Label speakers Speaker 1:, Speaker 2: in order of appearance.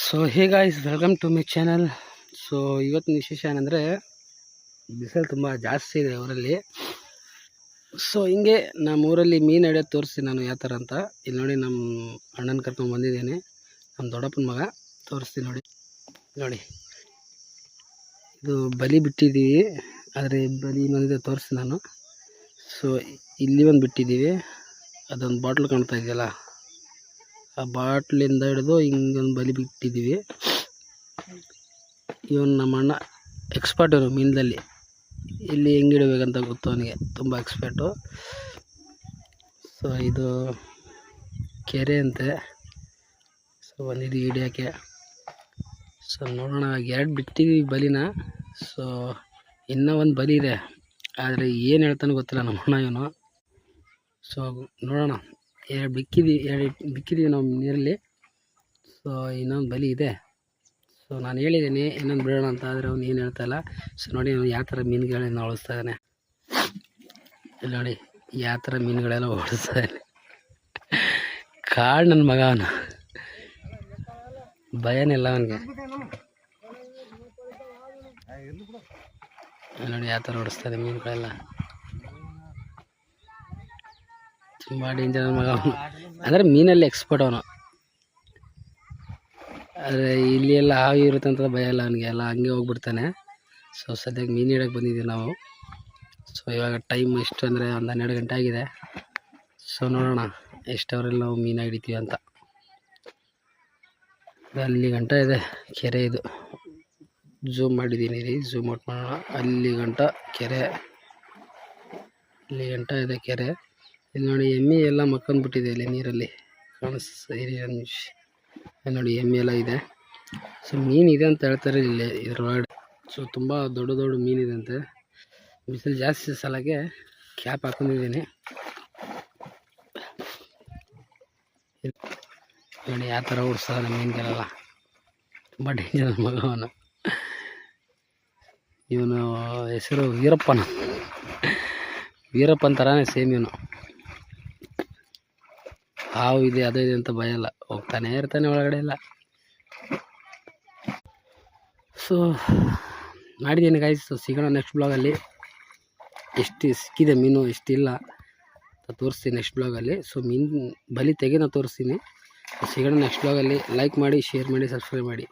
Speaker 1: So hey guys, welcome to my channel. So ಇವತ್ತಿನ ವಿಶೇಷ ಏನಂದರೆ, ಬಿಸಿಲು ತುಂಬ ಜಾಸ್ತಿ ಇದೆ ಊರಲ್ಲಿ. ಸೊ ಹಿಂಗೆ ನಮ್ಮ ಊರಲ್ಲಿ ಮೀನು ಹಿಡಿಯೋದು ತೋರಿಸಿ ನಾನು ಯಾವ ಥರ ಅಂತ. ಇಲ್ಲಿ ನೋಡಿ, ನಮ್ಮ ಅಣ್ಣನ ಕರ್ಕೊಂಡು ಬಂದಿದ್ದೇನೆ, ನಮ್ಮ ದೊಡ್ಡಪ್ಪನ ಮಗ. ತೋರಿಸ್ತೀನಿ ನೋಡಿ. ಇದು ಬಲಿ ಬಿಟ್ಟಿದ್ದೀವಿ, ಆದರೆ ಬಲಿ ಬಂದಿದೆ ತೋರಿಸಿ ನಾನು. ಸೊ ಇಲ್ಲಿ ಒಂದು ಬಿಟ್ಟಿದ್ದೀವಿ, ಅದೊಂದು ಬಾಟ್ಲ್ ಕಾಣ್ತಾ ಇದೆಯಲ್ಲ, ಆ ಬಾಟ್ಲಿಂದ ಹಿಡಿದು ಹಿಂಗೊಂದು ಬಲಿ ಬಿಟ್ಟಿದ್ದೀವಿ. ಇವನು ನಮ್ಮ ಅಣ್ಣ ಎಕ್ಸ್ಪರ್ಟ್, ಇವನು ಮೀನಲ್ಲಿ ಇಲ್ಲಿ ಹೆಂಗೆ ಇಡಬೇಕಂತ ಗೊತ್ತು ಅವನಿಗೆ, ತುಂಬ ಎಕ್ಸ್ಪರ್ಟು. ಸೊ ಇದು ಕೆರೆ ಅಂತೆ. ಸೊ ಬಂದಿದ್ದೀವಿ ಹಿಡಿಯೋಕ್ಕೆ. ಸೊ ನೋಡೋಣ, ಎರಡು ಬಿಟ್ಟಿದ್ದೀವಿ ಬಲಿನ. ಸೊ ಇನ್ನೂ ಒಂದು ಬಲಿ ಇದೆ, ಆದರೆ ಏನು ಹೇಳ್ತಾನೆ ಗೊತ್ತಿಲ್ಲ ನಮ್ಮ ಅಣ್ಣ ಇವನು. ಸೊ ನೋಡೋಣ, ಎರಡು ಬಿಕ್ಕಿದ್ದೀವಿ ನಾವು ನೀರಲ್ಲಿ. ಸೊ ಇನ್ನೊಂದು ಬಲಿ ಇದೆ. ಸೊ ನಾನು ಹೇಳಿದ್ದೀನಿ ಇನ್ನೊಂದು ಬಿಡೋಣ ಅಂತ, ಆದರೆ ಅವ್ನು ಏನು ಹೇಳ್ತಾಯಿಲ್ಲ. ಸೊ ನೋಡಿ, ಅವ್ನು ಯಾವ ಥರ ಮೀನುಗಳನ್ನ ಓಡಿಸ್ತಾ ಇದ್ದಾನೆ. ಇಲ್ಲಿ ನೋಡಿ, ಯಾವ ಥರ ಮೀನುಗಳೆಲ್ಲ ಓಡಿಸ್ತಾ ಇದ್ದಾನೆ. ಕಾಡು ನನ್ನ ಮಗ ಅವನು, ಭಯನಿಲ್ಲ ಅವನಿಗೆ. ನೋಡಿ ಯಾವ ಥರ ಓಡಿಸ್ತಾ ಇದೆ ಮೀನುಗಳೆಲ್ಲ. ತುಂಬ ಡೇಂಜರ್ ಮಗ ಅವನು, ಅಂದರೆ ಮೀನಲ್ಲಿ ಎಕ್ಸ್ಪರ್ಟ್ ಅವನು. ಆದರೆ ಇಲ್ಲಿ ಎಲ್ಲ ಹಾವು ಇರುತ್ತೆ ಅಂತ ಭಯ ಇಲ್ಲ ಅವನಿಗೆ, ಎಲ್ಲ ಹಂಗೆ ಹೋಗ್ಬಿಡ್ತಾನೆ. ಸೊ ಸದ್ಯಕ್ಕೆ ಮೀನು ಹಿಡೋಕ್ಕೆ ಬಂದಿದ್ದೀವಿ ನಾವು. ಸೊ ಇವಾಗ ಟೈಮ್ ಎಷ್ಟು ಅಂದರೆ ಒಂದು 12 ಗಂಟೆ ಆಗಿದೆ. ಸೊ ನೋಡೋಣ ಎಷ್ಟು ಅವರಲ್ಲಿ ನಾವು ಮೀನು ಹಿಡಿತೀವಿ ಅಂತ. ಅಲ್ಲಿ ಗಂಟ ಇದೆ ಕೆರೆ, ಇದು ಝೂಮ್ ಮಾಡಿದ್ದೀನಿ ರೀ, ಝೂಮ್ ಔಟ್ ಮಾಡೋಣ. ಅಲ್ಲಿ ಗಂಟ ಕೆರೆ, ಅಲ್ಲಿ ಗಂಟ ಇದೆ ಕೆರೆ. ಇಲ್ಲಿ ನೋಡಿ, ಎಮ್ಮೆ ಎಲ್ಲ ಮಕ್ಕೊಂಡ್ಬಿಟ್ಟಿದೆ ಇಲ್ಲಿ ನೀರಲ್ಲಿ, ನೋಡಿ ಎಮ್ಮೆ ಎಲ್ಲ ಇದೆ. ಸೊ ಮೀನಿದೆ ಅಂತ ಹೇಳ್ತಾರೆ ಇಲ್ಲಿ ಇದ್ರೊಳಗಡೆ. ಸೊ ತುಂಬ ದೊಡ್ಡ ದೊಡ್ಡ ಮೀನಿದೆ ಅಂತೆ. ಬಿಸಿಲು ಜಾಸ್ತಿ ಸಲಕ್ಕೆ ಕ್ಯಾಪ್ ಹಾಕೊಂಡಿದ್ದೀನಿ. ನೋಡಿ ಯಾವ ಥರ ಓಡಿಸ್ತಾರೆ ಮೀನುಗಳೆಲ್ಲ, ತುಂಬ ಡೇಂಜರ್ ಮಗವನು. ಇವನು ಹೆಸರು ವೀರಪ್ಪನ ಥರನೇ ಸೇಮ್ ಇವನು. ಹಾವು ಇದೆ ಅದು ಇದೆ ಅಂತ ಭಯ ಇಲ್ಲ, ಹೋಗ್ತಾನೆ ಇರ್ತಾನೆ ಒಳಗಡೆ ಎಲ್ಲ. ಸೊ ಮಾಡಿದ್ದೀನಿ ಗಾಯ್ಸ್. ಸೊ ಸಿಗೋಣ ನೆಕ್ಸ್ಟ್ ಬ್ಲಾಗಲ್ಲಿ. ಎಷ್ಟು ಸಿಕ್ಕಿದೆ ಮೀನು, ಎಷ್ಟಿಲ್ಲ ತೋರಿಸ್ತೀನಿ ನೆಕ್ಸ್ಟ್ ಬ್ಲಾಗಲ್ಲಿ. ಸೊ ಮೀನು ಬಲಿ ತೆಗೆದು ತೋರಿಸ್ತೀನಿ. ಸಿಗೋಣ ನೆಕ್ಸ್ಟ್ ಬ್ಲಾಗಲ್ಲಿ. ಲೈಕ್ ಮಾಡಿ, ಶೇರ್ ಮಾಡಿ, ಸಬ್ಸ್ಕ್ರೈಬ್ ಮಾಡಿ.